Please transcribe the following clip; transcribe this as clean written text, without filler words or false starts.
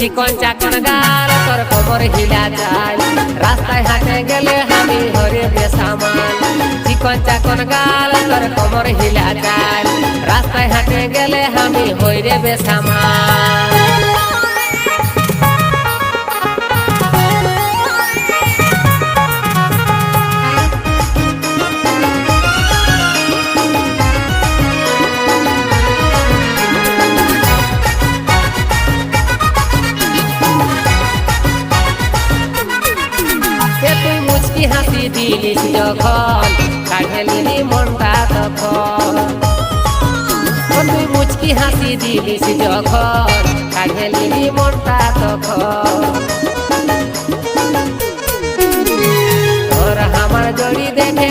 চিকন চাকন গাল তোর কোমর হিলা চাল রাস্তায় হাঁটে গেলে আমি হরে বেসামাল চিকন চাকন গাল তোর কোমর হিলা চাল রাস্তায় হাঁটে গেলে আমি হইরে বেসামাল হাসি দিলিস যখন কাঢ়েলি মনটা তখন তুই মুচকি হাসি দিলিস যখন কাঢ়েলি মনটা তখন তোর আমার জড়ি দেখে